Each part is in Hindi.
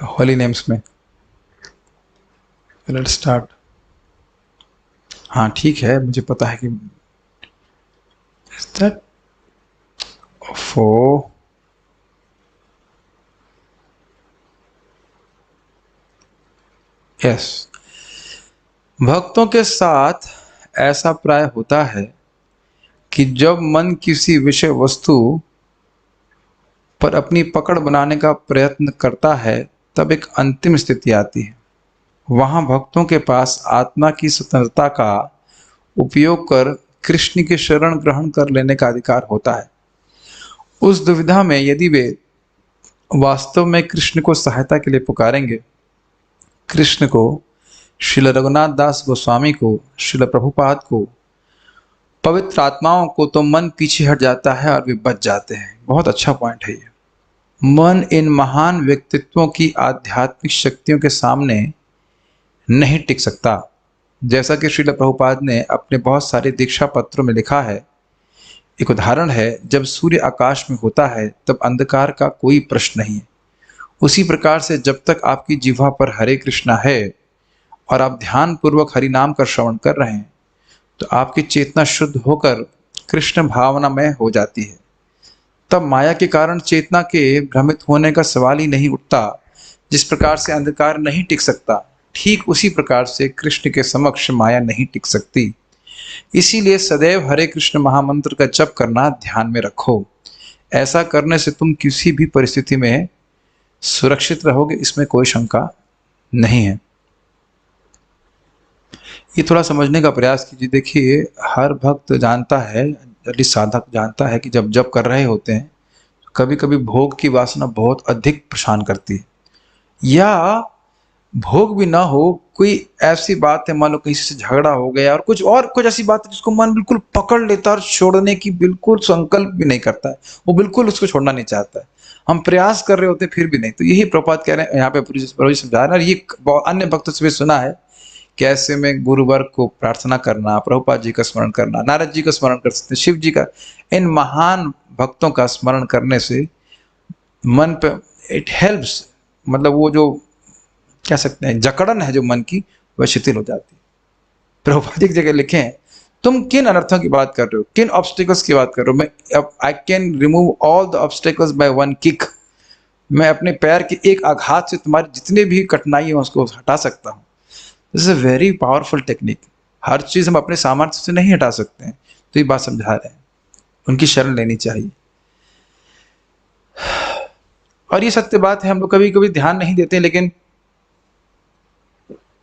होली नेम्स में। Let start. हाँ ठीक है, मुझे पता है कि फो यस, भक्तों के साथ ऐसा प्राय होता है कि जब मन किसी विषय वस्तु पर अपनी पकड़ बनाने का प्रयत्न करता है तब एक अंतिम स्थिति आती है। वहां भक्तों के पास आत्मा की स्वतंत्रता का उपयोग कर कृष्ण की शरण ग्रहण कर लेने का अधिकार होता है। उस दुविधा में यदि वे वास्तव में कृष्ण को सहायता के लिए पुकारेंगे, कृष्ण को, श्रील रघुनाथ दास गोस्वामी को, श्रील प्रभुपाद को, पवित्र आत्माओं को, तो मन पीछे हट जाता है और वे बच जाते हैं। बहुत अच्छा पॉइंट है ये। मन इन महान व्यक्तित्वों की आध्यात्मिक शक्तियों के सामने नहीं टिक सकता। जैसा कि श्रील प्रभुपाद ने अपने बहुत सारे दीक्षा पत्रों में लिखा है, एक उदाहरण है, जब सूर्य आकाश में होता है तब अंधकार का कोई प्रश्न नहीं है। उसी प्रकार से जब तक आपकी जिह्वा पर हरे कृष्णा है और आप ध्यान पूर्वक हरि नाम का श्रवण कर रहे हैं तो आपकी चेतना शुद्ध होकर कृष्ण भावनामय हो जाती है। तब माया के कारण चेतना के भ्रमित होने का सवाल ही नहीं उठता। जिस प्रकार से अंधकार नहीं टिक सकता, ठीक उसी प्रकार से कृष्ण के समक्ष माया नहीं टिक सकती। इसीलिए सदैव हरे कृष्ण महामंत्र का जप करना ध्यान में रखो। ऐसा करने से तुम किसी भी परिस्थिति में सुरक्षित रहोगे, इसमें कोई शंका नहीं है। ये थोड़ा समझने का प्रयास कीजिए। देखिए, हर भक्त जानता है, यदि साधक जानता है कि जब जप कर रहे होते हैं कभी कभी भोग की वासना बहुत अधिक परेशान करती है, या भोग भी ना हो, कोई ऐसी बात है, मान लो किसी से झगड़ा हो गया और कुछ ऐसी बात है जिसको मन बिल्कुल पकड़ लेता है और छोड़ने की बिल्कुल संकल्प भी नहीं करता है, वो बिल्कुल उसको छोड़ना नहीं चाहता है। हम प्रयास कर रहे होते फिर भी नहीं। तो यही प्रभुपाद कह रहे हैं यहाँ पे, प्रभु जी समझा रहे हैं। ये अन्य भक्तों से भी सुना है कि ऐसे में गुरुवर को प्रार्थना करना, प्रभुपाद जी का स्मरण करना, नारद जी का स्मरण कर सकते हैं, शिव जी का, इन महान भक्तों का स्मरण करने से मन पे इट हेल्प्स, मतलब वो जो कह सकते हैं जकड़न है जो मन की, वह शिथिल हो जाती है। प्रभुपाद एक जगह लिखे हैं, तुम किन अनर्थों की बात कर रहे हो, किन ऑब्स्टिकल्स की बात कर रहे हो? मैं I can remove all the obstacles by one kick. मैं अपने पैर के एक आघात से तुम्हारी जितने भी कठिनाई है उसको हटा सकता हूँ। This is a very powerful technique. हर चीज हम अपने सामर्थ्य से नहीं हटा सकते हैं, तो ये बात समझा रहे हैं, उनकी शरण लेनी चाहिए। और ये सत्य बात है, हम लोग कभी कभी ध्यान नहीं देते, लेकिन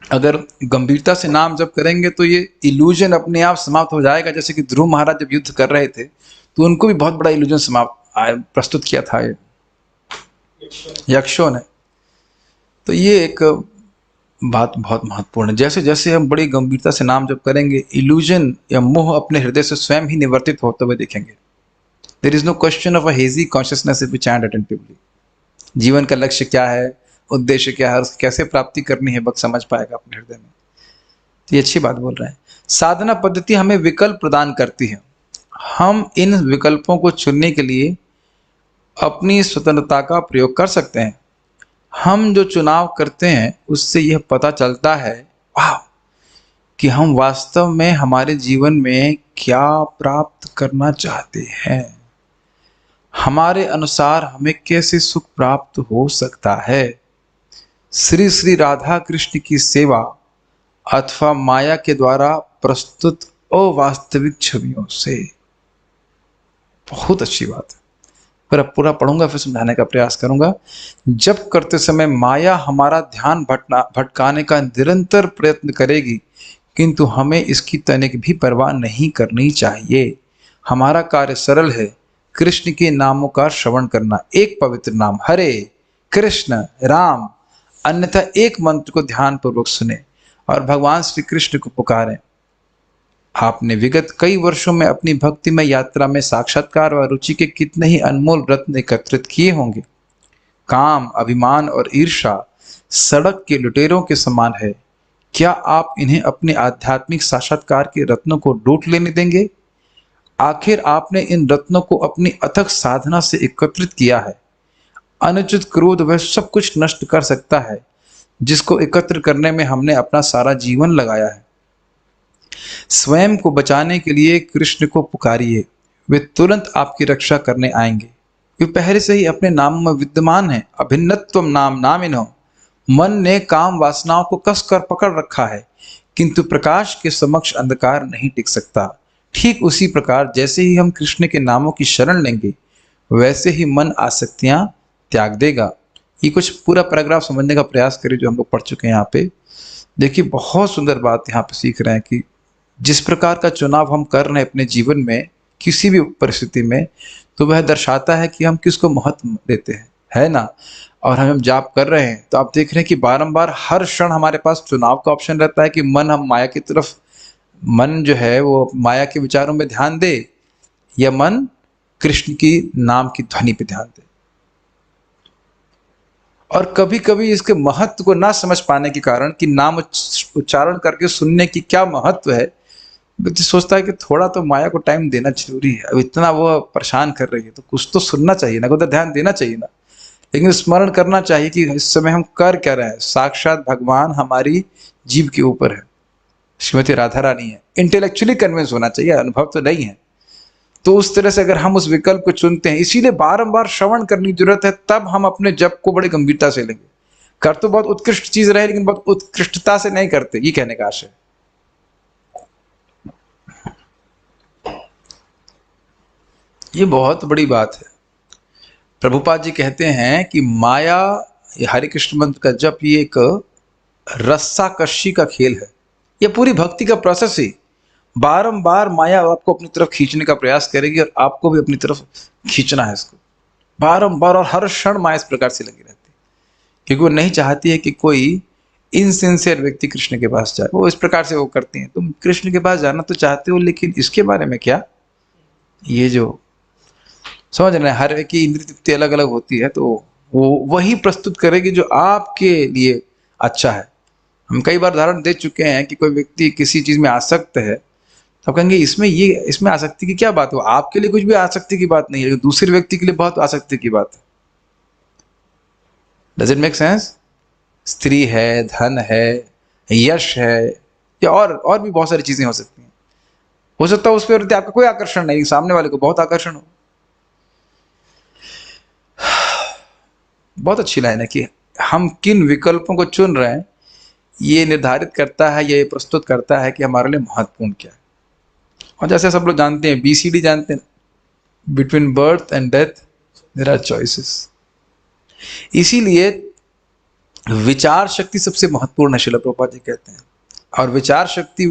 अगर गंभीरता से नाम जप करेंगे तो ये इल्यूजन अपने आप समाप्त हो जाएगा। जैसे कि ध्रुव महाराज जब युद्ध कर रहे थे तो उनको भी बहुत बड़ा इल्यूजन समाप्त प्रस्तुत किया था ये यक्षों ने। तो ये एक बात बहुत महत्वपूर्ण है। जैसे जैसे हम बड़ी गंभीरता से नाम जप करेंगे, इल्यूजन या मोह अपने हृदय से स्वयं ही निवर्तित होते हुए दिखेंगे। There is no question of a hazy consciousness if we chant attentively. जीवन का लक्ष्य क्या है, उद्देश्य क्या है, उसकी कैसे प्राप्ति करनी है, भक्त समझ पाएगा अपने हृदय में। तो ये अच्छी बात बोल रहे हैं। साधना पद्धति हमें विकल्प प्रदान करती है। हम इन विकल्पों को चुनने के लिए अपनी स्वतंत्रता का प्रयोग कर सकते हैं। हम जो चुनाव करते हैं उससे यह पता चलता है कि हम वास्तव में हमारे जीवन में क्या प्राप्त करना चाहते हैं, हमारे अनुसार हमें कैसे सुख प्राप्त हो सकता है। श्री श्री राधा कृष्ण की सेवा अथवा माया के द्वारा प्रस्तुत अवास्तविक छवियों से। बहुत अच्छी बात है, पर अब पूरा पढ़ूंगा फिर समझाने का प्रयास करूंगा। जब करते समय माया हमारा ध्यान भटकाने का निरंतर प्रयत्न करेगी, किंतु हमें इसकी तनिक भी परवाह नहीं करनी चाहिए। हमारा कार्य सरल है, कृष्ण के नामों का श्रवण करना। एक पवित्र नाम हरे कृष्ण राम, अन्यथा एक मंत्र को ध्यान पूर्वक सुने और भगवान श्री कृष्ण को पुकारें। आपने विगत कई वर्षों में अपनी भक्तिमय यात्रा में साक्षात्कार व रुचि के कितने ही अनमोल रत्न एकत्रित किए होंगे। काम, अभिमान और ईर्ष्या सड़क के लुटेरों के समान है। क्या आप इन्हें अपने आध्यात्मिक साक्षात्कार के रत्नों को लूट लेने देंगे? आखिर आपने इन रत्नों को अपनी अथक साधना से एकत्रित किया है, अनुचित क्रोध वह सब कुछ नष्ट कर सकता है जिसको एकत्र करने में हमने अपना सारा जीवन लगाया है। स्वयं को बचाने के लिए कृष्ण को पुकारिए, वे तुरंत आपकी रक्षा करने आएंगे। वे पहले से ही अपने नाम में विद्यमान है। अभिन्नत्वम नाम नामिनो। मन ने काम वासनाओं को कसकर पकड़ रखा है, किंतु प्रकाश के समक्ष अंधकार नहीं टिक सकता। ठीक उसी प्रकार जैसे ही हम कृष्ण के नामों की शरण लेंगे, वैसे ही मन आसक्तियां त्याग देगा। ये कुछ पूरा पैराग्राफ समझने का प्रयास करिए जो हम लोग पढ़ चुके हैं यहाँ पे। देखिए बहुत सुंदर बात यहाँ पे सीख रहे हैं कि जिस प्रकार का चुनाव हम कर रहे हैं अपने जीवन में किसी भी परिस्थिति में, तो वह दर्शाता है कि हम किसको महत्व देते हैं, है ना। और हम जाप कर रहे हैं तो आप देख रहे हैं कि बारंबार हर क्षण हमारे पास चुनाव का ऑप्शन रहता है कि मन हम माया की तरफ, मन जो है वो माया के विचारों में ध्यान दे, या मन कृष्ण की नाम की ध्वनि पे ध्यान दे। और कभी कभी इसके महत्व को ना समझ पाने के कारण कि नाम उच्चारण करके सुनने की क्या महत्व है, व्यक्ति सोचता है कि थोड़ा तो माया को टाइम देना जरूरी है, अब इतना वो परेशान कर रही है तो कुछ तो सुनना चाहिए ना, उधर ध्यान देना चाहिए ना। लेकिन स्मरण करना चाहिए कि इस समय हम कर क्या रहे हैं। साक्षात भगवान हमारी जीव के ऊपर है, श्रीमती राधा रानी है। इंटेलेक्चुअली कन्विंस होना चाहिए, अनुभव तो नहीं है। तो उस तरह से अगर हम उस विकल्प को चुनते हैं, इसीलिए बारंबार श्रवण करने की जरूरत है, तब हम अपने जप को बड़ी गंभीरता से लेंगे। कर तो बहुत उत्कृष्ट चीज रहे, लेकिन बहुत उत्कृष्टता से नहीं करते, ये कहने का आशय। ये बहुत बड़ी बात है। प्रभुपाद जी कहते हैं कि माया, हरे कृष्ण मंत्र का जप, ये एक रस्साकशी का खेल है। ये पूरी भक्ति का प्रोसेस ही बारंबार माया आपको अपनी तरफ खींचने का प्रयास करेगी और आपको भी अपनी तरफ खींचना है इसको बारंबार। और हर क्षण माया इस प्रकार से लगी रहती है, क्योंकि वो नहीं चाहती है कि कोई इनसिंसियर व्यक्ति कृष्ण के पास जाए। वो इस प्रकार से वो करती हैं, तुम कृष्ण के पास जाना तो चाहते हो, लेकिन इसके बारे में क्या, ये जो समझ रहे हैं, हर एक की इंद्रिय तृप्ति अलग अलग होती है, तो वो वही प्रस्तुत करेगी जो आपके लिए अच्छा है। हम कई बार उदाहरण दे चुके हैं कि कोई व्यक्ति किसी चीज में आसक्त है, तो कहेंगे इसमें आसक्ति की क्या बात हो, आपके लिए कुछ भी आसक्ति की बात नहीं है, लेकिन दूसरे व्यक्ति के लिए बहुत आसक्ति की बात है। Does it make sense? स्त्री है, धन है, यश है, या और भी बहुत सारी चीजें हो सकती हैं। हो सकता है उस पर आपका कोई आकर्षण नहीं, सामने वाले को बहुत आकर्षण हो। बहुत अच्छी लाइन है कि हम किन विकल्पों को चुन रहे हैं, ये निर्धारित करता है, ये प्रस्तुत करता है कि हमारे लिए महत्वपूर्ण क्या है। और जैसे सब लोग जानते हैं, BCD जानते हैं, between birth and death there are choices. इसीलिए विचार शक्ति सबसे महत्वपूर्ण है, श्रील प्रभुपाद जी कहते हैं। और विचार शक्ति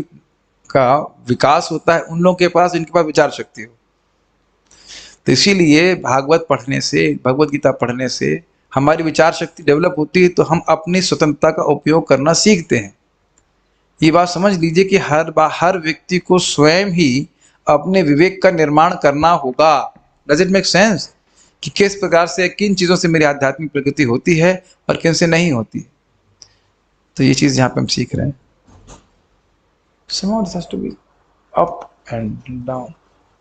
का विकास होता है उन लोगों के पास जिनके पास विचार शक्ति हो। तो इसीलिए भागवत पढ़ने से, भगवत गीता पढ़ने से हमारी विचार शक्ति डेवलप होती है, तो हम अपनी स्वतंत्रता का उपयोग करना सीखते हैं। ये बात समझ लीजिए कि हर व्यक्ति को स्वयं ही अपने विवेक का निर्माण करना होगा। Does it make sense? कि किस प्रकार से, किन चीजों से मेरी आध्यात्मिक प्रगति होती है और किन से नहीं होती। तो ये चीज यहाँ पे हम सीख रहे हैं। Somehow this has to be up and down.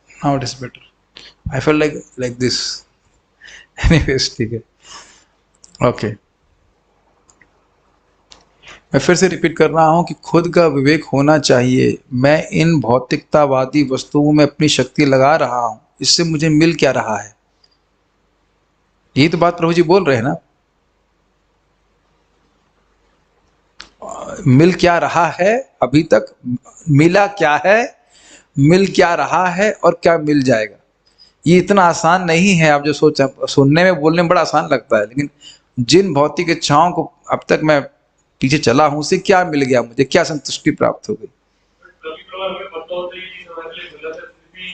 Now it is better. I felt like this. Anyways, ठीक है। ओके, मैं फिर से रिपीट कर रहा हूं कि खुद का विवेक होना चाहिए। मैं इन भौतिकतावादी वस्तुओं में अपनी शक्ति लगा रहा हूं, इससे मुझे मिल क्या रहा है? यही तो बात प्रभु जी बोल रहे हैं ना। मिल क्या रहा है, अभी तक मिला क्या है, मिल क्या रहा है, और क्या मिल जाएगा। ये इतना आसान नहीं है। आप जो सोचा, सुनने में, बोलने में बड़ा आसान लगता है, लेकिन जिन भौतिक इच्छाओं को अब तक मैं पीछे चला हूं, उससे क्या मिल गया, मुझे क्या संतुष्टि प्राप्त हो गई।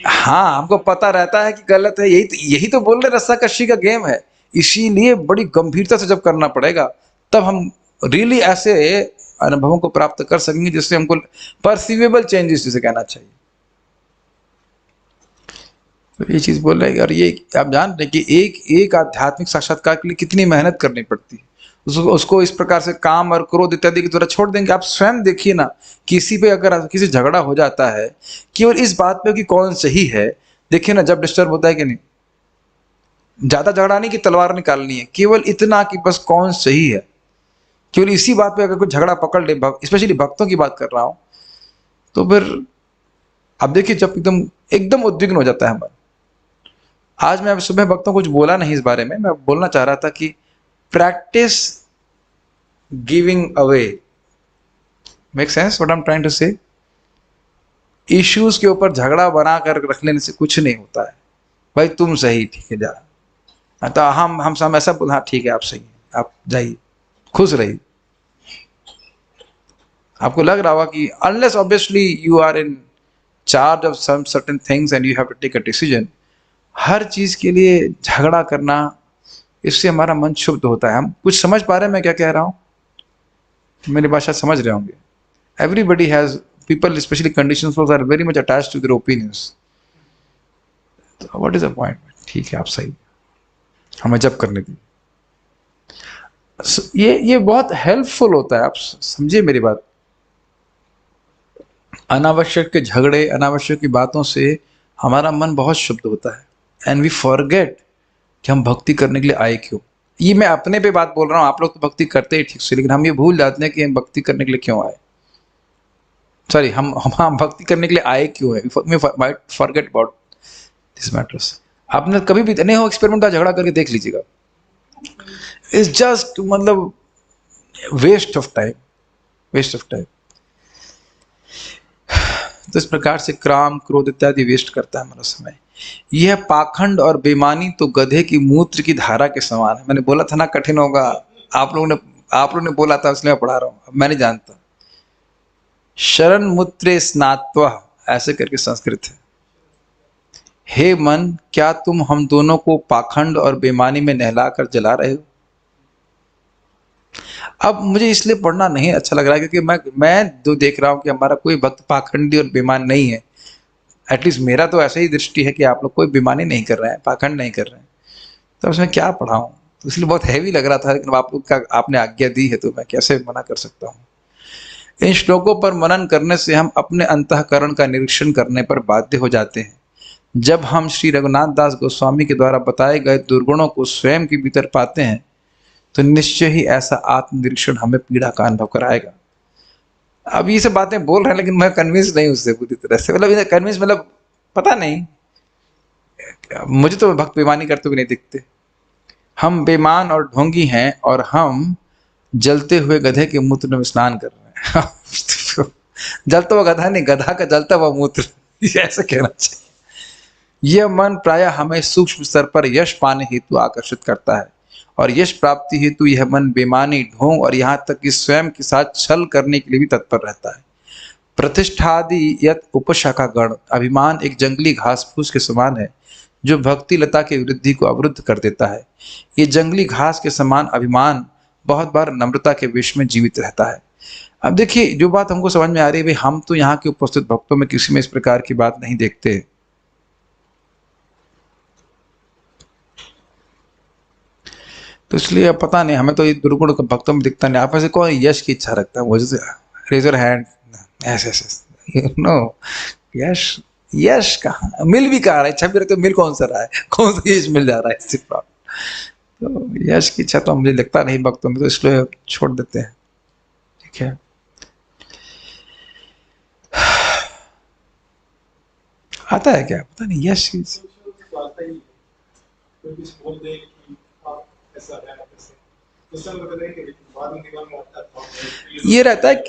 हाँ, हमको पता रहता है कि गलत है, यही तो बोल रहे, रस्साकशी का गेम है। इसीलिए बड़ी गंभीरता से जब करना पड़ेगा, तब हम रियली ऐसे अनुभवों को प्राप्त कर सकेंगे जिससे हमको परसीवेबल चेंजेस जिसे कहना चाहिए। तो ये चीज बोल रहे हैं। और ये आप जान रहे कि एक आध्यात्मिक साक्षात्कार के लिए कितनी मेहनत करनी पड़ती है। उसको इस प्रकार से काम और क्रोध इत्यादि की तरह छोड़ देंगे। आप स्वयं देखिए ना, किसी पे अगर किसी झगड़ा हो जाता है केवल इस बात पे कि कौन सही है, देखिए ना, जब डिस्टर्ब होता है कि नहीं, ज्यादा झगड़ा नहीं कि तलवार निकालनी है, केवल इतना कि बस कौन सही है। केवल इसी बात पे अगर कुछ झगड़ा पकड़ ले, स्पेशली भक्तों की बात कर रहा हूं, तो फिर अब देखिए जब एकदम एकदम उद्विग्न हो जाता है मन। आज मैं सुबह भक्तों को कुछ बोला नहीं इस बारे में, मैं बोलना चाह रहा था कि practice giving away. Make sense what I am trying to say? Issues के ऊपर झगड़ा बना कर रख लेने से कुछ नहीं होता है। भाई तुम सही, ठीक है, जा। तो हम ऐसा बोल, हाँ ठीक है आप सही हैं, आप जाइए, खुश रहिए। आपको लग रहा होगा कि unless obviously you are in charge of some certain things and you have to take a decision, हर चीज के लिए झगड़ा करना, इससे हमारा मन शुद्ध होता है। हम कुछ समझ पा रहे हैं मैं क्या कह रहा हूं? मेरी भाषा समझ रहे होंगे। Everybody has, people specially conditions are very much attached to their opinions. What is the point? ठीक है आप सही, हमें जब करने दी। ये बहुत हेल्पफुल होता है, आप समझिए मेरी बात। अनावश्यक के झगड़े, अनावश्यक की बातों से हमारा मन बहुत शुद्ध होता है, एंड वी फॉरगेट कि हम भक्ति करने के लिए आए क्यों। ये मैं अपने पे बात बोल रहा हूँ, आप लोग तो भक्ति करते ही ठीक से, लेकिन हम ये भूल जाते हैं कि हम भक्ति करने के लिए क्यों आए। सॉरी, हम भक्ति करने के लिए आए क्यों है, फॉरगेट अबाउट दिस मैटर्स। आपने कभी भी नहीं हो एक्सपेरिमेंट का झगड़ा करके देख लीजिएगा, इट्स जस्ट मतलब waste of time, waste of time. तो इस प्रकार से काम, क्रोध इत्यादि वेस्ट करता है हमारा समय। यह पाखंड और बेईमानी तो गधे की मूत्र की धारा के समान है। मैंने बोला था ना कठिन होगा, आप लोगों ने बोला था इसलिए मैं पढ़ा रहा हूँ, अब मैं नहीं जानता। शरण मूत्रे स्नात्वा, ऐसे करके संस्कृत है। हे मन, क्या तुम हम दोनों को पाखंड और बेईमानी में नहलाकर जला रहे हो? अब मुझे इसलिए पढ़ना नहीं अच्छा लग रहा है क्योंकि मैं जो देख रहा हूं कि हमारा कोई भक्त पाखंडी और बेईमान नहीं है। एटलीस्ट मेरा तो ऐसे ही दृष्टि है कि आप लोग कोई बेईमानी नहीं कर रहे हैं, पाखंड नहीं कर रहे हैं, तो उसमें क्या पढ़ाऊं? तो इसलिए बहुत हैवी लग रहा था, लेकिन आप लोग का आपने आज्ञा दी है तो मैं कैसे मना कर सकता हूँ। इन श्लोकों पर मनन करने से हम अपने अंतःकरण का निरीक्षण करने पर बाध्य हो जाते हैं। जब हम श्री रघुनाथ दास गोस्वामी के द्वारा बताए गए दुर्गुणों को स्वयं के भीतर पाते हैं तो निश्चय ही ऐसा आत्मनिरीक्षण हमें पीड़ा का अनुभव कराएगा। अब ये सब बातें बोल रहे हैं लेकिन मैं कन्विंस नहीं उससे पूरी तरह से, मतलब कन्विंस मतलब पता नहीं, मुझे तो भक्त बेईमानी करते हुए नहीं दिखते। हम बेईमान और ढोंगी हैं और हम जलते हुए गधे के मूत्र में स्नान कर रहे हैं। जलता हुआ गधा नहीं, गधा का जलता हुआ मूत्र, ऐसा कहना चाहिए। यह मन प्रायः हमें सूक्ष्म स्तर पर यश पाने हेतु आकर्षित करता है और यश प्राप्ति हेतु यह मन बेईमानी, ढोंग और यहाँ तक कि स्वयं के साथ छल करने के लिए भी तत्पर रहता है। प्रतिष्ठादि यत उपशाखा गण, अभिमान एक जंगली घास फूस के समान है जो भक्ति लता की वृद्धि को अवरुद्ध कर देता है। ये जंगली घास के समान अभिमान बहुत बार नम्रता के विष में जीवित रहता है। अब देखिए जो बात हमको समझ में आ रही है, भाई हम तो यहाँ के उपस्थित भक्तों में किसी में इस प्रकार की बात नहीं देखते। तो इसलिए अब पता नहीं, हमें तो ये दुर्गुण भक्तों में दिखता नहीं। आप ऐसे कौन यश की इच्छा रखता है? मुझे रेजर हैंड, ऐसे ऐसे नो यश, यश कहाँ मिल भी कहाँ रहा है, इच्छा भी रखते मिल कौन सा रहा है, कौन सा यश मिल जा रहा है इससे प्राप्त? तो यश की इच्छा तो मुझे लगता नहीं भक्तों में, तो इसलिए छोड़ देते हैं। ठीक है, आता है क्या पता नहीं यश की ये रहता है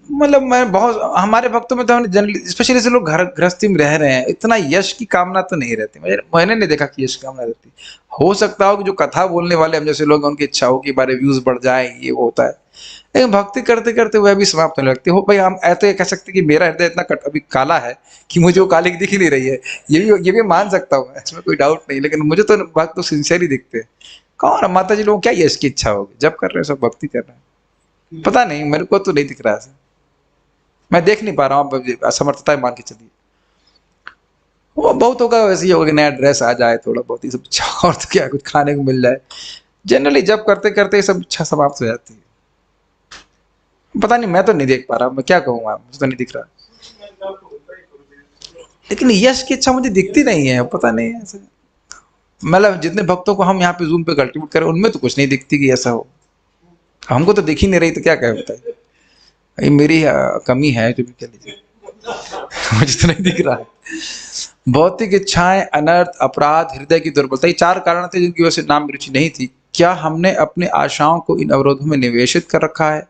मतलब मैं बहुत हमारे भक्तों में तो हमने जनरली स्पेशली से लोग घर गृहस्थी में रह रहे हैं, इतना यश की कामना तो नहीं रहती। मैंने नहीं देखा कि यश की कामना रहती। हो सकता हो कि जो कथा बोलने वाले हम जैसे लोग उनकी इच्छा हो कि बारे व्यूज बढ़ जाए, ये वो होता है, लेकिन भक्ति करते करते वह भी समाप्त होने लगती हो। भाई हम ऐसे कह सकते कि मेरा हृदय इतना अभी काला है कि मुझे वो काली दिख ही नहीं रही है, ये भी मान सकता हूँ, इसमें कोई डाउट नहीं। लेकिन मुझे तो भक्त तो सिंसियरली दिखते हैं। कौन माता जी लोगों क्या यश की इच्छा होगी? जब कर रहे हैं सब भक्ति कर रहे हैं, पता नहीं, मेरे को तो नहीं दिख रहा है, मैं देख नहीं पा रहा हूँ, असमर्थता मान के चलिए। वो बहुत होगा, वैसे ही होगा कि नया ड्रेस आ जाए, थोड़ा बहुत ही सब इच्छा, और तो क्या कुछ खाने को मिल जाए। जनरली जब करते करते सब इच्छा समाप्त हो जाती है। पता नहीं, मैं तो नहीं देख पा रहा, मैं क्या कहूँगा, मुझे तो नहीं दिख रहा। लेकिन यश की इच्छा मुझे दिखती नहीं है, पता नहीं ऐसे। मतलब जितने भक्तों को हम यहाँ पे जूम पे कल्टीवेट करें उनमें तो कुछ नहीं दिखती कि ऐसा हो। हमको तो दिख ही नहीं रही तो क्या कहे बताइए। ये मेरी कमी है जो भी कह लीजिए। मुझे तो नहीं दिख रहा है। भौतिक इच्छाएं, अनर्थ, अपराध, हृदय की दुर्बलता, ये 4 कारण थे जिनकी वजह से नाम में रुचि नहीं थी। क्या हमने अपने आशाओं को इन अवरोधों में निवेशित कर रखा है?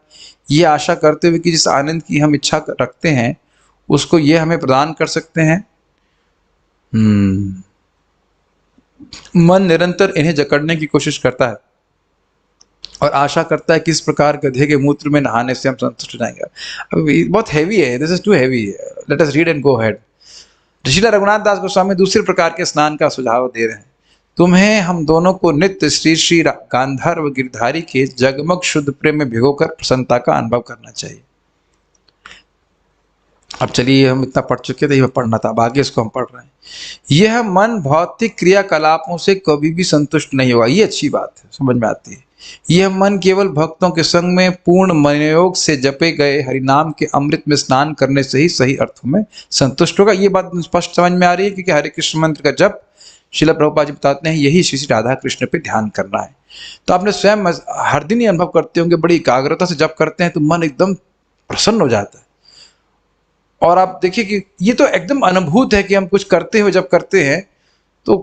ये आशा करते हुए कि जिस आनंद की हम इच्छा रखते हैं उसको ये हमें प्रदान कर सकते हैं। मन निरंतर इन्हें जकड़ने की कोशिश करता है और आशा करता है कि इस प्रकार गधे के मूत्र में नहाने से हम संतुष्ट हो जाएंगे। अब ये बहुत हैवी है, this is too heavy, let us read and go head. Srila Raghunath Das Goswami दूसरे प्रकार के स्नान का सुझाव दे रहे हैं। तुम्हें हम दोनों को नित्य श्री श्री गांधार गिरधारी के जगमग शुद्ध प्रेम में भिगोकर प्रसन्नता का अनुभव करना चाहिए। अब चलिए, हम इतना पढ़ चुके थे, ये पढ़ना था, अब आगे इसको हम पढ़ रहे हैं। यह मन भौतिक क्रियाकलापों से कभी भी संतुष्ट नहीं होगा। ये अच्छी बात है, समझ में आती है। यह मन केवल भक्तों के संग में पूर्ण मनोयोग से जपे गए हरिनाम के अमृत में स्नान करने से ही सही अर्थों में संतुष्ट होगा। ये बात स्पष्ट समझ में आ रही है, क्योंकि हरे कृष्ण मंत्र का जप श्रील प्रभुपाद जी बताते हैं यही श्री श्री राधा कृष्ण पे ध्यान करना है। तो आपने स्वयं हर दिन ही अनुभव करते होंगे, बड़ी एकाग्रता से जप करते हैं तो मन एकदम प्रसन्न हो जाता है। और आप देखिए कि ये तो एकदम अनुभूत है कि हम कुछ करते हुए जब करते हैं तो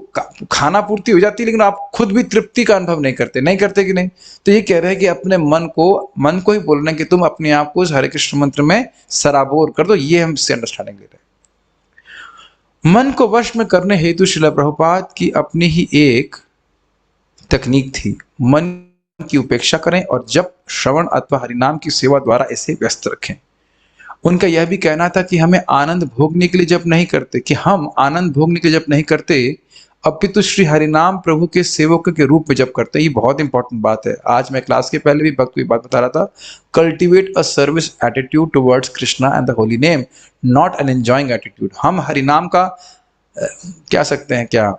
खाना पूर्ति हो जाती है, लेकिन आप खुद भी तृप्ति का अनुभव नहीं करते कि नहीं। तो ये कह रहे हैं कि अपने मन को ही बोलना है कि तुम अपने आप को इस हरे कृष्ण मंत्र में सराबोर कर दो। ये हम इससे अंडरस्टैंडिंग ले रहे हैं। मन को वश में करने हेतु श्रील प्रभुपाद की अपनी ही एक तकनीक थी। मन की उपेक्षा करें और जप, श्रवण अथवा हरिनाम की सेवा द्वारा इसे व्यस्त रखें। उनका यह भी कहना था कि हमें आनंद भोगने के लिए जप नहीं करते, अपितु श्री हरिनाम प्रभु के सेवक के रूप में जप करते हैं। ये बहुत इंपॉर्टेंट बात है। आज मैं क्लास के पहले भी भक्त की बात बता रहा था, cultivate a service attitude towards Krishna and the holy name, not an enjoying attitude. हम हरिनाम का क्या सकते हैं, क्या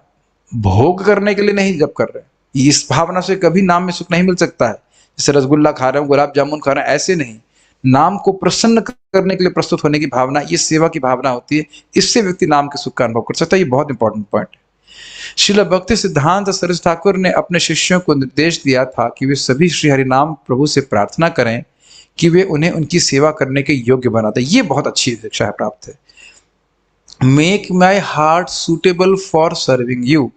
भोग करने के लिए नहीं जप कर रहे। इस भावना से कभी नाम में सुख नहीं मिल सकता है। जैसे रसगुल्ला खा रहे हो, गुलाब जामुन खा रहे हैं, ऐसे नहीं। नाम को प्रसन्न करने के लिए प्रस्तुत होने की भावना, ये सेवा की भावना होती है। इससे व्यक्ति नाम के सुख का अनुभव कर सकता है। ये बहुत इंपॉर्टेंट पॉइंट है। श्रील भक्ति सिद्धांत सरस्वती ठाकुर ने अपने शिष्यों को निर्देश दिया था कि वे सभी श्री हरिनाम प्रभु से प्रार्थना करें कि वे उन्हें उनकी सेवा करने के योग्य बना दें। ये बहुत अच्छी शिक्षा है, प्राप्त है। Make my heart suitable for serving you,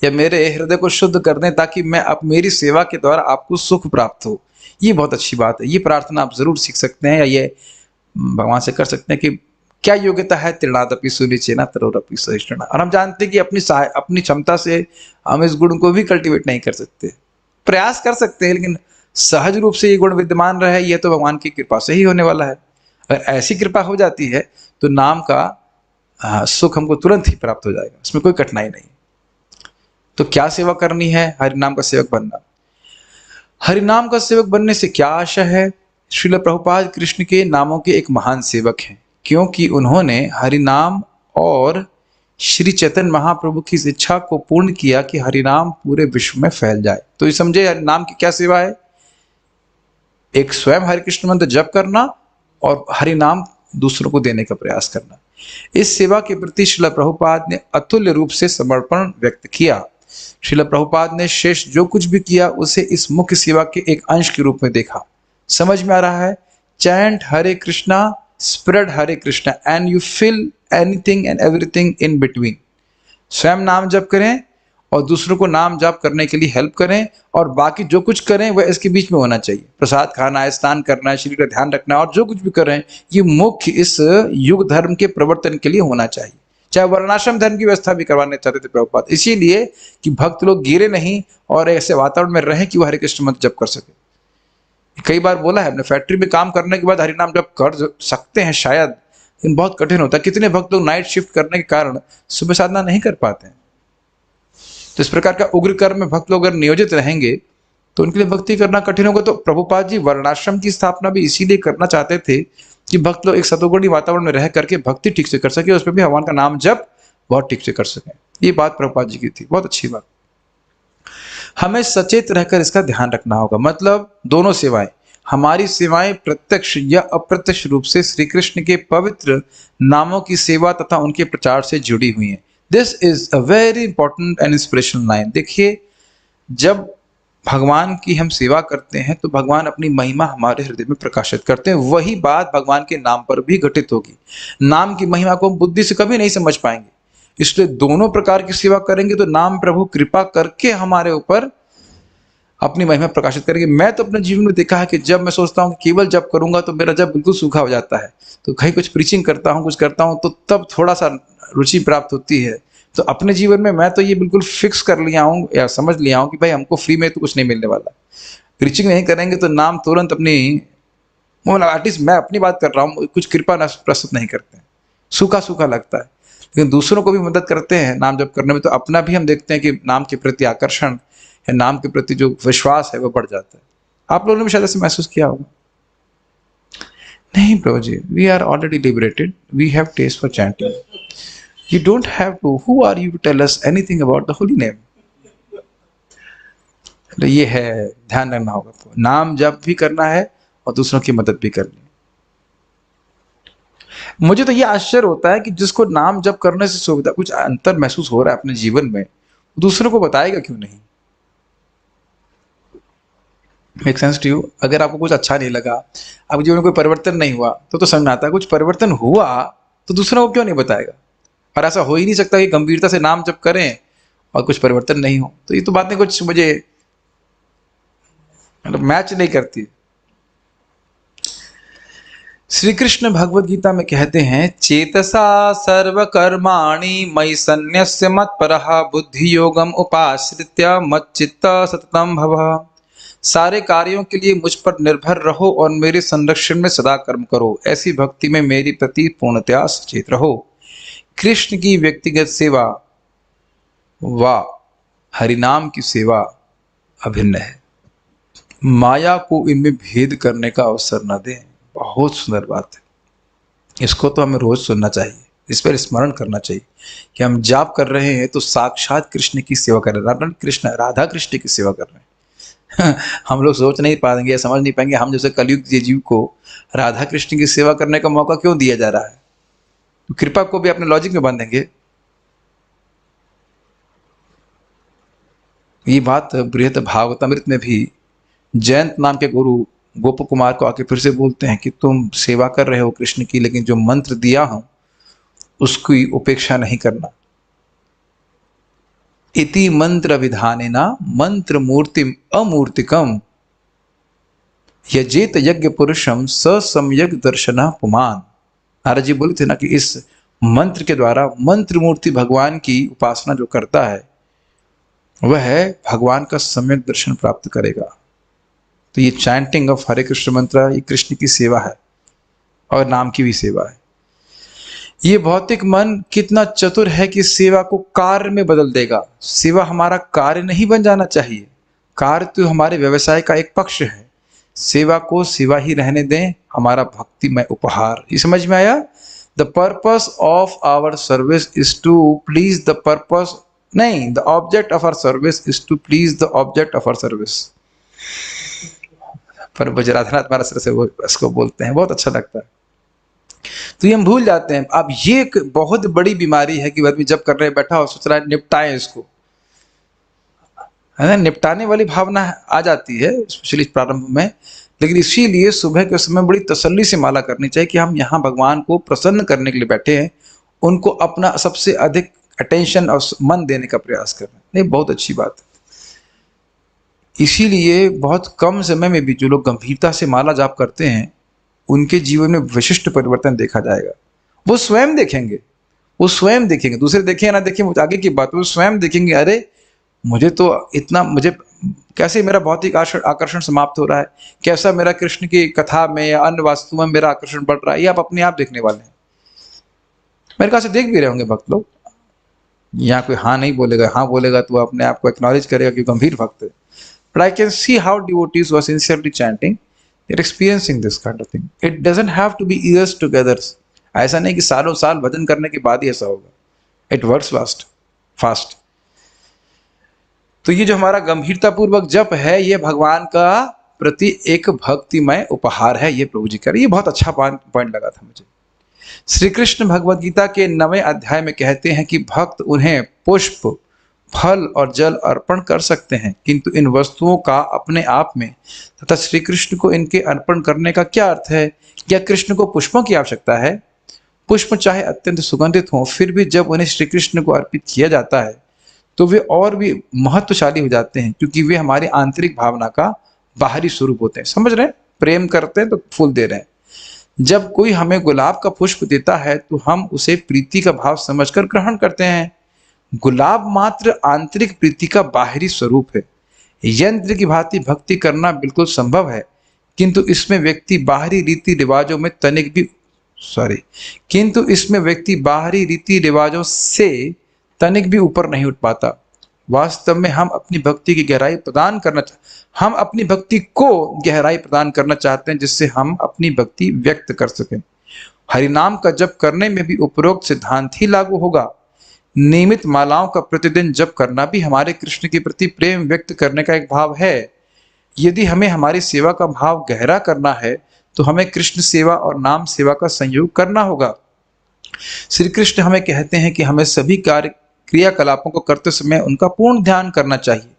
या मेरे हृदय को शुद्ध कर दें ताकि मैं अब मेरी सेवा के द्वारा आपको सुख प्राप्त हो। ये बहुत अच्छी बात है। ये प्रार्थना आप जरूर सीख सकते हैं या ये भगवान से कर सकते हैं कि क्या योग्यता है, तृणादपि सुनिचेना तरोरपि सहिष्णुना। और हम जानते हैं कि अपनी क्षमता से हम इस गुण को भी कल्टीवेट नहीं कर सकते। प्रयास कर सकते हैं, लेकिन सहज रूप से ये गुण विद्यमान रहे, ये तो भगवान की कृपा से ही होने वाला है। अगर ऐसी कृपा हो जाती है तो नाम का सुख हमको तुरंत ही प्राप्त हो जाएगा, इसमें कोई कठिनाई नहीं। तो क्या सेवा करनी है? हरिनाम का सेवक बनना। हरिनाम का सेवक बनने से क्या आशा है? श्रील प्रभुपाद कृष्ण के नामों के एक महान सेवक हैं, क्योंकि उन्होंने हरिनाम और श्री चैतन्य महाप्रभु की इस इच्छा को पूर्ण किया कि हरिनाम पूरे विश्व में फैल जाए। तो ये समझे हरिनाम की क्या सेवा है? एक स्वयं हरि कृष्ण मंत्र जप करना और हरिनाम दूसरों को देने का प्रयास करना। इस सेवा के प्रति श्रील प्रभुपाद ने अतुल्य रूप से समर्पण व्यक्त किया। श्रील प्रभुपाद ने शेष जो कुछ भी किया उसे इस मुख्य सेवा के एक अंश के रूप में देखा। समझ में आ रहा है? Chant Hare Krishna, spread Hare Krishna and you fill anything and everything in between. स्वयं नाम जप करें और दूसरों को नाम जप करने के लिए हेल्प करें, और बाकी जो कुछ करें वह इसके बीच में होना चाहिए। प्रसाद खाना है, स्नान करना है, शरीर का ध्यान रखना है, और जो कुछ भी करें ये मुख्य इस युग धर्म के प्रवर्तन के लिए होना चाहिए। चाहे वर्णाश्रम धर्म की व्यवस्था भी करवाने चाहते थे प्रभुपाद, इसीलिए कि भक्त लोग गिरे नहीं और ऐसे वातावरण में रहें कि वो हरे कृष्ण मंत्र जप कर सके। कई बार बोला है, अपने फैक्ट्री में काम करने के बाद हरिनाम जप कर सकते हैं शायद, लेकिन बहुत कठिन होता है। कितने भक्त लोग नाइट शिफ्ट करने के कारण सुबह साधना नहीं कर पाते हैं। तो इस प्रकार का उग्र कर्म में भक्त लोग अगर नियोजित रहेंगे तो उनके लिए भक्ति करना कठिन होगा। तो प्रभुपाद जी वर्णाश्रम की स्थापना भी इसीलिए करना चाहते थे कि भक्त लोग एक सतोगुणी वातावरण में रह करके भक्ति ठीक से कर सके, उसमें भी भगवान का नाम जप बहुत ठीक से कर सके। ये बात प्रभुपाद जी की थी, बहुत अच्छी बात। हमें सचेत रहकर इसका ध्यान रखना होगा। मतलब दोनों सेवाएं, हमारी सेवाएं प्रत्यक्ष या अप्रत्यक्ष रूप से श्री कृष्ण के पवित्र नामों की सेवा तथा उनके प्रचार से जुड़ी हुई हैं। This is a very important and inspirational line. देखिए, जब भगवान की हम सेवा करते हैं तो भगवान अपनी महिमा हमारे हृदय में प्रकाशित करते हैं। वही बात भगवान के नाम पर भी घटित होगी। नाम की महिमा को हम बुद्धि से कभी नहीं समझ पाएंगे, इसलिए दोनों प्रकार की सेवा करेंगे तो नाम प्रभु कृपा करके हमारे ऊपर अपनी महिमा प्रकाशित करेंगे। मैं तो अपने जीवन में देखा है कि जब मैं सोचता हूँ कि केवल जब करूंगा तो मेरा जब बिल्कुल सूखा हो जाता है, तो कहीं कुछ प्रीचिंग करता हूँ, कुछ करता हूँ, तो तब थोड़ा सा रुचि प्राप्त होती है। तो अपने जीवन में मैं तो ये बिल्कुल फिक्स कर लिया हूँ या समझ लिया हूँ कि भाई हमको फ्री में तो कुछ नहीं मिलने वाला। प्रीचिंग नहीं करेंगे तो नाम तुरंत अपनी, मतलब एटलीस्ट मैं अपनी बात कर रहा हूँ, कुछ कृपा प्रस्तुत नहीं करते हैं, सूखा सूखा लगता है। लेकिन दूसरों को भी मदद करते हैं नाम जप करने में, तो अपना भी हम देखते हैं कि नाम के प्रति आकर्षण या नाम के प्रति जो विश्वास है वो बढ़ जाता है। आप लोगों ने भी शायद ऐसे महसूस किया होगा। नहीं Prabhu ji, we are already liberated, we have taste for chanting, you don't have to, who are you to tell us anything about the holy name. तो ये है, ध्यान रखना होगा, नाम जप भी करना है और दूसरों की मदद भी करनी है। मुझे तो ये आश्चर्य होता है कि जिसको नाम जप करने से सुविधा, कुछ अंतर महसूस हो रहा है अपने जीवन में, दूसरों को बताएगा क्यों नहीं? Make sense to you? अगर आपको कुछ अच्छा नहीं लगा, आपके जीवन में कोई परिवर्तन नहीं हुआ, तो समझ में आता है। कुछ परिवर्तन हुआ तो दूसरों को क्यों नहीं बताएगा? और ऐसा हो ही नहीं सकता कि गंभीरता से नाम जप करें और कुछ परिवर्तन नहीं हो। तो ये तो बातें कुछ मुझे मतलब मैच नहीं करती। श्री कृष्ण भगवद गीता में कहते हैं, चेतसा सर्व कर्माणि मयि सन्न्यस्य मत्परः बुद्धि योगम उपाश्रित्य मच्चित्त सततम भव। सारे कार्यों के लिए मुझ पर निर्भर रहो और मेरे संरक्षण में सदा कर्म करो। ऐसी भक्ति में मेरी प्रति पूर्णतया सचेत रहो। कृष्ण की व्यक्तिगत सेवा व हरिनाम की सेवा अभिन्न है। माया को इनमें भेद करने का अवसर न दें। बहुत सुंदर बात है। इसको तो हमें रोज सुनना चाहिए, इस पर स्मरण करना चाहिए कि हम जाप कर रहे हैं तो साक्षात कृष्ण की सेवा कर रहे हैं, कृष्ण राधा कृष्ण की सेवा कर रहे हैं। हम लोग सोच नहीं पाएंगे, समझ नहीं पाएंगे हम जैसे कलयुग जीव को राधा कृष्ण की सेवा करने का मौका क्यों दिया जा रहा है। तो कृपा को भी अपने लॉजिक में बांधेंगे। ये बात बृहत भागवतामृत में भी जयंत नाम के गुरु गोप कुमार को आके फिर से बोलते हैं कि तुम सेवा कर रहे हो कृष्ण की, लेकिन जो मंत्र दिया हूं उसकी उपेक्षा नहीं करना। इति मंत्र विधानेना मंत्र मूर्तिम अमूर्तिकम यजेत यज्ञ पुरुषम स सम्यक दर्शना पुमान। नारद जी बोले थे ना कि इस मंत्र के द्वारा मंत्र मूर्ति भगवान की उपासना जो करता है वह भगवान का सम्यक दर्शन प्राप्त करेगा। तो ये चैंटिंग ऑफ हरे कृष्ण मंत्र, ये कृष्ण की सेवा है और नाम की भी सेवा है। ये भौतिक मन कितना चतुर है कि सेवा को कार्य में बदल देगा। सेवा हमारा कार्य नहीं बन जाना चाहिए, कार्य तो हमारे व्यवसाय का एक पक्ष है। सेवा को सेवा ही रहने दें, हमारा भक्तिमय उपहार। ये समझ में आया? The purpose of our service is to please the purpose, नहीं, the object of our service is to please the object of our service. पर राधानाथ महाराज से वो इसको बोलते हैं, बहुत अच्छा लगता है। तो ये हम भूल जाते हैं। अब ये एक बहुत बड़ी बीमारी है कि आदमी जब कर रहे बैठा और सोच रहा है निपटाए इसको, है ना, निपटाने वाली भावना आ जाती है स्पेशली प्रारंभ में। लेकिन इसीलिए सुबह के समय बड़ी तसल्ली से माला करनी चाहिए कि हम यहाँ भगवान को प्रसन्न करने के लिए बैठे हैं, उनको अपना सबसे अधिक अटेंशन और मन देने का प्रयास कर रहे हैं। ये बहुत अच्छी बात है। इसीलिए बहुत कम समय में भी जो लोग गंभीरता से माला जाप करते हैं उनके जीवन में विशिष्ट परिवर्तन देखा जाएगा। वो स्वयं देखेंगे, वो स्वयं देखेंगे, दूसरे देखें या ना देखें वो आगे की बात, वो स्वयं देखेंगे, अरे मुझे तो इतना, मुझे कैसे मेरा भौतिक आकर्षण समाप्त हो रहा है, कैसा मेरा कृष्ण की कथा में या अन्य वास्तु में मेरा आकर्षण बढ़ रहा है। ये आप अपने आप देखने वाले हैं। मेरे ख्याल से देख भी रहे होंगे भक्त लोग। यहाँ कोई हाँ नहीं बोलेगा, हाँ बोलेगा तो अपने आप को एक्नॉलेज करेगा कि गंभीर भक्त है। But I can see how devotees who are sincerely chanting, they're experiencing this kind of thing. It doesn't have to be years together. ऐसा नहीं कि सालों साल भजन करने के बाद ही ऐसा होगा। It works fast. तो ये जो हमारा गंभीरता पूर्वक जप है, ये भगवान का प्रति एक भक्तिमय उपहार है। ये प्रभु जी कर, ये बहुत अच्छा पॉइंट लगा था मुझे। श्री कृष्ण भगवद गीता के 9वें अध्याय में कहते हैं कि भक्त उन्हें पुष्प, फल और जल अर्पण कर सकते हैं, किंतु इन वस्तुओं का अपने आप में तथा श्री कृष्ण को इनके अर्पण करने का क्या अर्थ है? क्या कृष्ण को पुष्पों की आवश्यकता है? पुष्प चाहे अत्यंत सुगंधित हों, फिर भी जब उन्हें श्री कृष्ण को अर्पित किया जाता है तो वे और भी महत्वशाली हो जाते हैं, क्योंकि वे हमारी आंतरिक भावना का बाहरी स्वरूप होते हैं। समझ रहे हैं? प्रेम करते हैं तो फूल दे रहे हैं। जब कोई हमें गुलाब का पुष्प देता है तो हम उसे प्रीति का भाव समझकर ग्रहण करते हैं। गुलाब मात्र आंतरिक प्रीति का बाहरी स्वरूप है। यंत्र की भांति भक्ति करना बिल्कुल संभव है, किंतु इसमें व्यक्ति बाहरी रीति रिवाजों में तनिक भी किंतु इसमें व्यक्ति बाहरी रीति रिवाजों से तनिक भी ऊपर नहीं उठ पाता। वास्तव में हम अपनी भक्ति की गहराई प्रदान करना हम अपनी भक्ति को गहराई प्रदान करना चाहते हैं, जिससे हम अपनी भक्ति व्यक्त कर सकें। हरिनाम का जप करने में भी उपरोक्त सिद्धांत ही लागू होगा। नियमित मालाओं का प्रतिदिन जप करना भी हमारे कृष्ण के प्रति प्रेम व्यक्त करने का एक भाव है। यदि हमें हमारी सेवा का भाव गहरा करना है तो हमें कृष्ण सेवा और नाम सेवा का संयोग करना होगा। श्री कृष्ण हमें कहते हैं कि हमें सभी कार्य क्रियाकलापों को करते समय उनका पूर्ण ध्यान करना चाहिए।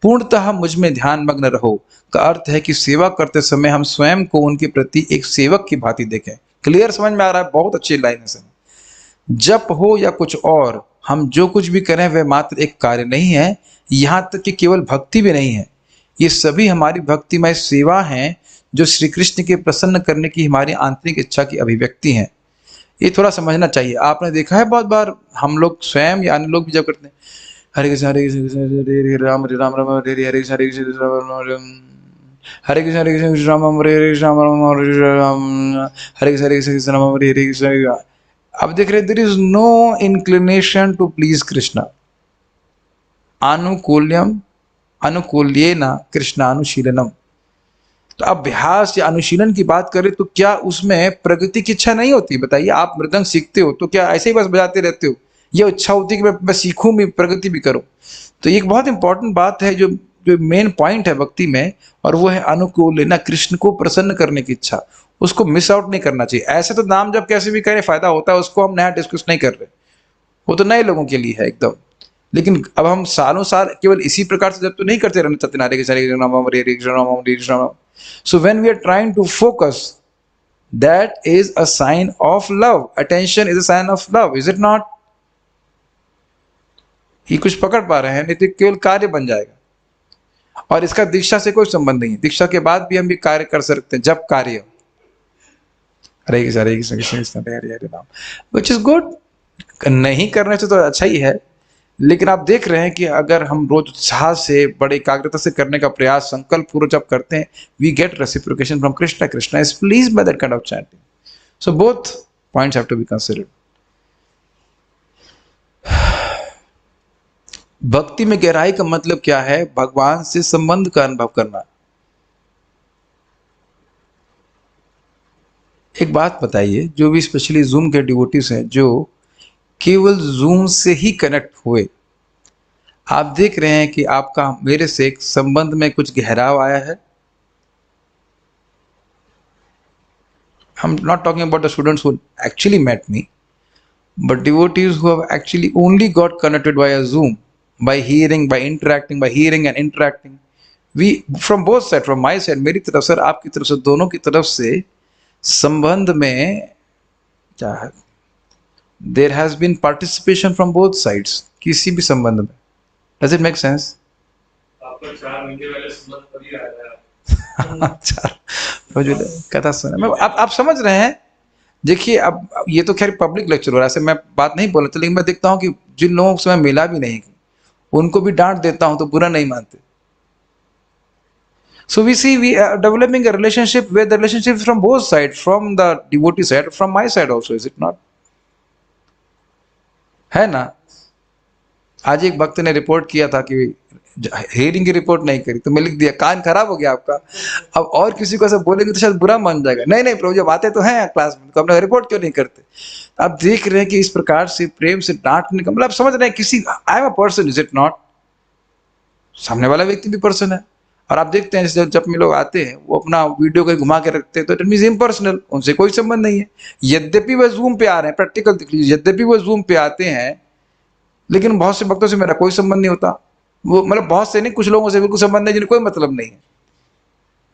पूर्णतः मुझ में ध्यान मग्न रहो का अर्थ है कि सेवा करते समय हम स्वयं को उनके प्रति एक सेवक की भांति देखें। क्लियर समझ में आ रहा है? बहुत अच्छी लाइन है। जप हो या कुछ और, हम जो कुछ भी करें वह मात्र एक कार्य नहीं है, यहाँ तक कि केवल भक्ति भी नहीं है। ये सभी हमारी भक्तिमय सेवा हैं जो श्री कृष्ण के प्रसन्न करने की हमारी आंतरिक इच्छा की अभिव्यक्ति हैं। ये थोड़ा समझना चाहिए। आपने देखा है बहुत बार हम लोग स्वयं या अन्य लोग भी जब करते हैं हरे कृष्ण हरे राम राम हरे हरे कृष्ण हरे कृष्ण हरे कृष्ण हरे कृष्ण राम हरे हरे राम राम हरे राम हरे कृष्ण राम हरे हरे कृष्ण। अब देख रहे there is no inclination to please Krishna. अनुकूल्यम अनुकूल्येन कृष्णानुशीलनम। तो अभ्यास या अनुशीलन की बात करें तो क्या उसमें प्रगति की इच्छा नहीं होती? बताइए, आप मृदंग सीखते हो तो क्या ऐसे ही बस बजाते रहते हो? ये इच्छा होती है कि मैं सीखूं, मैं प्रगति भी करूं। तो एक बहुत इंपॉर्टेंट बात है जो जो मेन पॉइंट है भक्ति में, और वो है अनुकूल ना कृष्ण को प्रसन्न करने की इच्छा। उसको मिस आउट नहीं करना चाहिए। ऐसे तो नाम जब कैसे भी करें फायदा होता है, उसको हम नया डिस्कस नहीं कर रहे, वो तो नए लोगों के लिए है एकदम। लेकिन अब हम सालों साल केवल इसी प्रकार से जब तो नहीं करते रहना चाहते नारे के सारे राम हरे हरे कृष्ण राम हरे Krishna Ram. So when we are trying to focus, that is a sign of love. Attention is a sign of love, is it not? ये कुछ पकड़ पा रहे हैं? नहीं तो केवल कार्य बन जाएगा, और इसका दीक्षा से कोई संबंध नहीं है। दीक्षा के बाद भी हम भी कार्य कर सकते हैं, जब कार्य हरे Krishna Krishna Hare Hare Ram, which is good। नहीं करने से तो अच्छा ही है, लेकिन आप देख रहे हैं कि अगर हम रोज उत्साह से बड़े एकाग्रता से करने का प्रयास संकल्प पूर्वक जब करते हैं, we get reciprocation from Krishna. Krishna is pleased by that kind of chanting. So both points have to be considered. भक्ति में गहराई का मतलब क्या है? भगवान से संबंध का अनुभव करना। एक बात बताइए, जो भी स्पेशली जूम के डिवोटीज हैं जो केवल जूम से ही कनेक्ट हुए, आप देख रहे हैं कि आपका मेरे से एक संबंध में कुछ गहराव आया है। I'm not talking about the students who actually met me, but devotees who have actually only got connected via Zoom, by hearing, by interacting, by hearing and interacting. We from both sides, from my side, मेरी तरफ से, आपकी तरफ से, दोनों की तरफ से संबंध में क्या है? There has been participation from both sides, किसी भी संबंध में। Does it make sense? आपका 4 महीने वाले संबंध कभी आया है? कथा सुना मैं। आप समझ रहे हैं? देखिए, अब ये तो खैर पब्लिक लेक्चर हो रहा है, ऐसे मैं बात नहीं बोलता, लेकिन मैं देखता हूँ कि जिन लोगों से मैं मिला भी नहीं, उनको भी डांट देता हूँ तो बुरा नहीं मानते। So we see we are developing a relationship where the relationship is from both sides, from the devotee side, from my side also, is it not? है ना? आज एक भक्त ने रिपोर्ट किया था कि हेयरिंग की रिपोर्ट नहीं करी, तो मैं लिख दिया कान खराब हो गया आपका। अब और किसी को ऐसा बोलेंगे तो शायद बुरा मान जाएगा। नहीं नहीं प्रभु, जब आते तो हैं क्लास में, तो अपना रिपोर्ट क्यों नहीं करते? आप देख रहे हैं कि इस प्रकार से प्रेम से डांटने का मतलब, समझ रहे हैं किसी, I am a person, is it not? सामने वाला व्यक्ति भी पर्सन है। और आप देखते हैं जैसे जब में लोग आते हैं वो अपना वीडियो कहीं घुमा के रखते हैं, तो इट मीन इम्पर्सनल, उनसे कोई संबंध नहीं है। यद्यपि वह जूम पे आ रहे हैं, प्रैक्टिकल देख लीजिए, यद्यपि वह जूम पे आते हैं, लेकिन बहुत से भक्तों से मेरा कोई संबंध नहीं होता। वो मतलब बहुत से नहीं, कुछ लोगों से बिल्कुल संबंध नहीं, जिन्हें कोई मतलब नहीं है,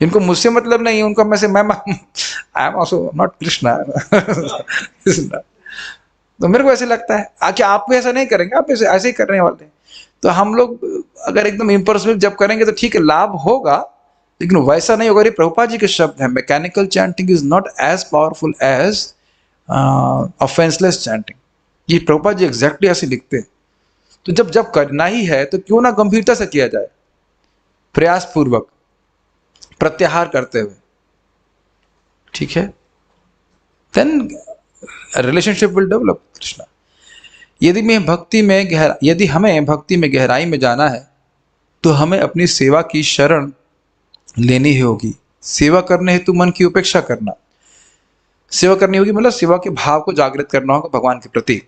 जिनको मुझसे मतलब नहीं है, उनको मैं से मैं I am also not Krishna. तो मेरे को ऐसे लगता है कि आप भी ऐसा नहीं करेंगे, आप ऐसे ऐसे ही करने वाले हैं। तो हम लोग अगर एकदम इम्पर्सनल जब करेंगे तो ठीक है, लाभ होगा, लेकिन वैसा नहीं होगा। ये प्रभुपाद जी के शब्द हैं, mechanical chanting is not as powerful as offenceless chanting. ये प्रभुपाद जी एग्जैक्टली ऐसे लिखते हैं। तो जब जब करना ही है तो क्यों ना गंभीरता से किया जाए, प्रयास पूर्वक, प्रत्याहार करते हुए, ठीक है, then relationship will develop Krishna. यदि हमें भक्ति में गहराई में जाना है तो हमें अपनी सेवा की शरण लेनी ही होगी। सेवा करने हेतु मन की उपेक्षा करना, सेवा करनी होगी मतलब सेवा के भाव को जागृत करना होगा भगवान के प्रति।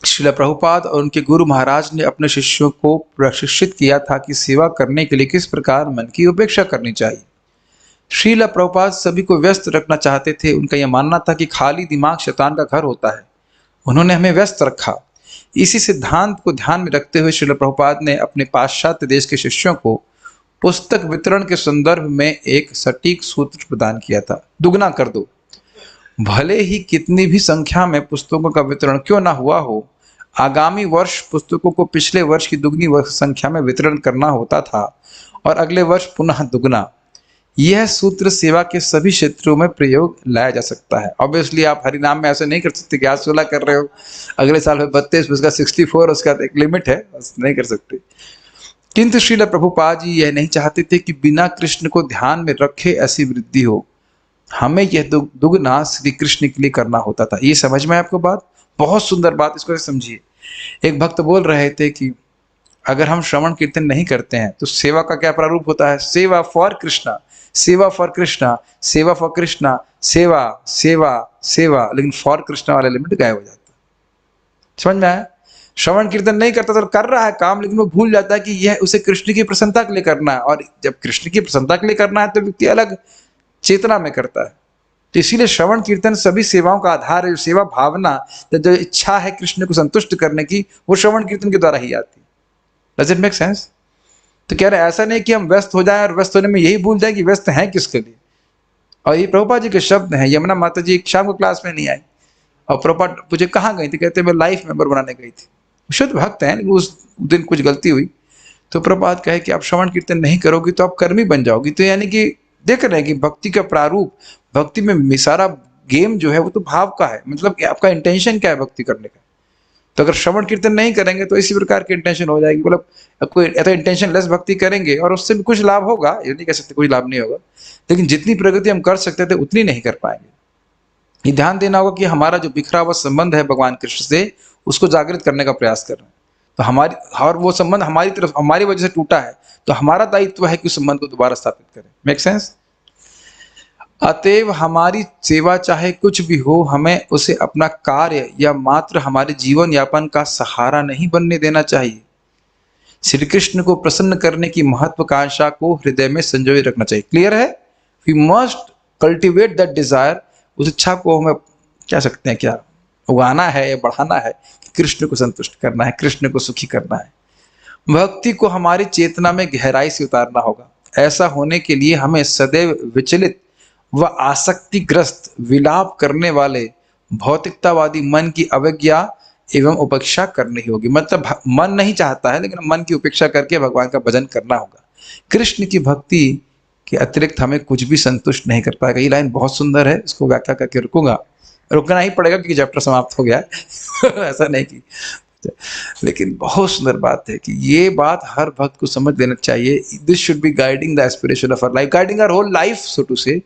श्रील प्रभुपाद और उनके गुरु महाराज ने अपने शिष्यों को प्रशिक्षित किया था कि सेवा करने के लिए किस प्रकार मन की उपेक्षा करनी चाहिए। श्रील प्रभुपाद सभी को व्यस्त रखना चाहते थे। उनका यह मानना था कि खाली दिमाग शैतान का घर होता है। उन्होंने हमें व्यस्त रखा। इसी सिद्धांत को ध्यान में रखते हुए श्रील प्रभुपाद ने अपने पाश्चात्य देश के शिष्यों को पुस्तक वितरण के संदर्भ में एक सटीक सूत्र प्रदान किया था, दुगना कर दो। भले ही कितनी भी संख्या में पुस्तकों का वितरण क्यों ना हुआ हो, आगामी वर्ष पुस्तकों को पिछले वर्ष की दुगनी संख्या में वितरण करना होता था और अगले वर्ष पुनः दुगना। यह सूत्र सेवा के सभी क्षेत्रों में प्रयोग लाया जा सकता है। ऑब्वियसली आप हरिनाम में ऐसे नहीं कर सकते कि आज 16 कर रहे हो, अगले साल में 32, उसका 64, उसका एक लिमिट है, बस नहीं कर सकते। किंतु श्रील प्रभुपाद जी यह नहीं चाहते थे कि बिना कृष्ण को ध्यान में रखे ऐसी वृद्धि हो। हमें यह दुगना श्री कृष्ण के लिए करना होता था। ये समझ में आपको बात? बहुत सुंदर बात, इसको समझिए। एक भक्त बोल रहे थे कि अगर हम श्रवण कीर्तन नहीं करते हैं तो सेवा का क्या प्रारूप होता है? सेवा फॉर कृष्णा, सेवा फॉर कृष्णा, सेवा फॉर कृष्णा, सेवा सेवा सेवा, लेकिन फॉर कृष्णा वाला लिमिट गायब हो जाता है। समझ में आया? श्रवण कीर्तन नहीं करता तो कर रहा है काम, लेकिन वो भूल जाता है कि यह उसे कृष्ण की प्रसन्नता के लिए करना है। और जब कृष्ण की प्रसन्नता के लिए करना है तो व्यक्ति अलग चेतना में करता है। तो इसीलिए श्रवण कीर्तन सभी सेवाओं का आधार है। सेवा भावना, जो इच्छा है कृष्ण को संतुष्ट करने की, वो श्रवण कीर्तन के द्वारा ही आती है। Does it make sense? तो कह रहे ऐसा नहीं कि हम व्यस्त हो जाएं और व्यस्त होने में यही भूल जाए कि व्यस्त हैं किसके लिए। और ये प्रभुपाद जी के शब्द हैं। यमुना माता जी शाम को क्लास में नहीं आई और प्रभुपाद पूछे कहाँ गई थी, कहते मैं लाइफ मेंबर बनाने गई थी। शुद्ध भक्त हैं, उस दिन कुछ गलती हुई तो प्रभुपाद कहे कि आप श्रवण कीर्तन नहीं करोगी तो आप कर्मी बन जाओगी। तो यानी कि देख रहे हैं कि भक्ति का प्रारूप, भक्ति में सारा गेम जो है वो तो भाव का है। मतलब कि आपका इंटेंशन क्या है भक्ति करने का। तो अगर श्रवण कीर्तन नहीं करेंगे तो इसी प्रकार की इंटेंशन हो जाएगी। मतलब कोई तो इंटेंशन लेस भक्ति करेंगे और उससे भी कुछ लाभ होगा, ये नहीं कह सकते कुछ लाभ नहीं होगा, लेकिन जितनी प्रगति हम कर सकते थे उतनी नहीं कर पाएंगे। ये ध्यान देना होगा कि हमारा जो बिखरा हुआ संबंध है भगवान कृष्ण से, उसको जागृत करने का प्रयास कर रहे हैं। तो हमारी, और वो संबंध हमारी तरफ, हमारी वजह से टूटा है, तो हमारा दायित्व है कि उस संबंध को दोबारा स्थापित करें। Make sense? अतएव हमारी सेवा चाहे कुछ भी हो, हमें उसे अपना कार्य या मात्र हमारे जीवन यापन का सहारा नहीं बनने देना चाहिए। श्री कृष्ण को प्रसन्न करने की महत्वाकांक्षा को हृदय में संजोए रखना चाहिए। क्लियर है? We must cultivate that desire. उस इच्छा को हमें क्या सकते हैं, क्या उगाना है या बढ़ाना है, कृष्ण को संतुष्ट करना है, कृष्ण को सुखी करना है। भक्ति को हमारी चेतना में गहराई से उतारना होगा। ऐसा होने के लिए हमें सदैव विचलित व आसक्तिग्रस्त विलाप करने वाले भौतिकतावादी मन की अवज्ञा एवं उपेक्षा करनी होगी। मतलब मन नहीं चाहता है, लेकिन मन की उपेक्षा करके भगवान का भजन करना होगा। कृष्ण की भक्ति के अतिरिक्त हमें कुछ भी संतुष्ट नहीं कर पाएगा। ये लाइन बहुत सुंदर है, इसको व्याख्या करके रुकूंगा, रुकना ही पड़ेगा क्योंकि चैप्टर समाप्त हो गया है। ऐसा नहीं कि, लेकिन बहुत सुंदर बात है कि ये बात हर भक्त को समझ लेना चाहिए। This should be guiding the aspiration of our life, guiding our whole life so to say,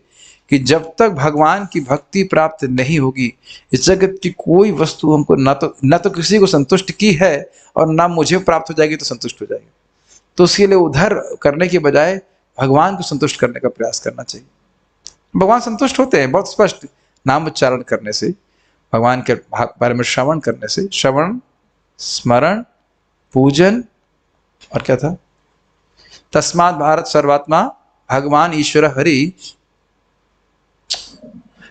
कि जब तक भगवान की भक्ति प्राप्त नहीं होगी, इस जगत की कोई वस्तु हमको ना तो किसी को संतुष्ट की है और ना मुझे प्राप्त हो जाएगी तो संतुष्ट हो जाएगी। तो उसके लिए उधर करने के बजाय भगवान को संतुष्ट करने का प्रयास करना चाहिए। भगवान संतुष्ट होते हैं बहुत स्पष्ट, नाम उच्चारण करने से, भगवान के बारे में श्रवण करने से। श्रवण, स्मरण, पूजन और क्या था, तस्मात् भारत सर्वात्मा भगवान ईश्वर हरि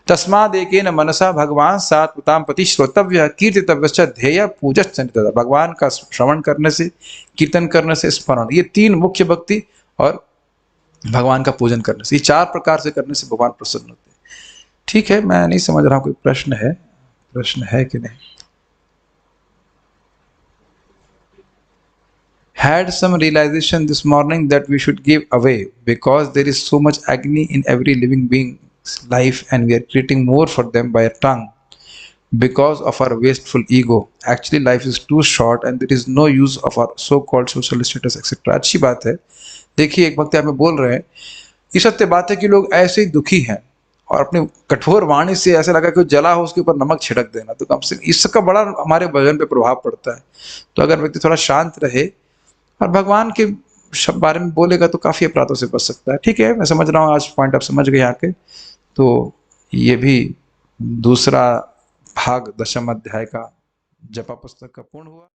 तस्मादेकेन मनसा भगवान सात्वताम पति श्रोतव्य कीर्तितव्यश्च ध्येय पूजश्च नित्यतः। भगवान का श्रवण करने से, कीर्तन करने से, स्मरण, ये तीन मुख्य भक्ति और भगवान का पूजन करने से, ये चार प्रकार से करने से भगवान प्रसन्न होते हैं। ठीक है, मैं नहीं समझ रहा हूं कोई प्रश्न है कि नहीं। Had some realization this morning that we should give away because there is so much agony in every living being's life and we are creating more for them by our tongue because of our wasteful ego. Actually life is too short and there is no use of our so called social status etc. अच्छी बात है। देखिए, एक वक्त में बोल रहे हैं, ये सत्य बात है कि लोग ऐसे ही दुखी हैं और अपने कठोर वाणी से ऐसा लगा कि जला हो उसके ऊपर नमक छिड़क देना, तो कम से इसका बड़ा हमारे भजन पे प्रभाव पड़ता है। तो अगर व्यक्ति थोड़ा शांत रहे और भगवान के बारे में बोलेगा तो काफी अपराधों से बच सकता है। ठीक है, मैं समझ रहा हूँ, आज पॉइंट आप समझ गए यहाँ के। तो ये भी दूसरा भाग 10वें अध्याय का जपा पुस्तक का पूर्ण हुआ।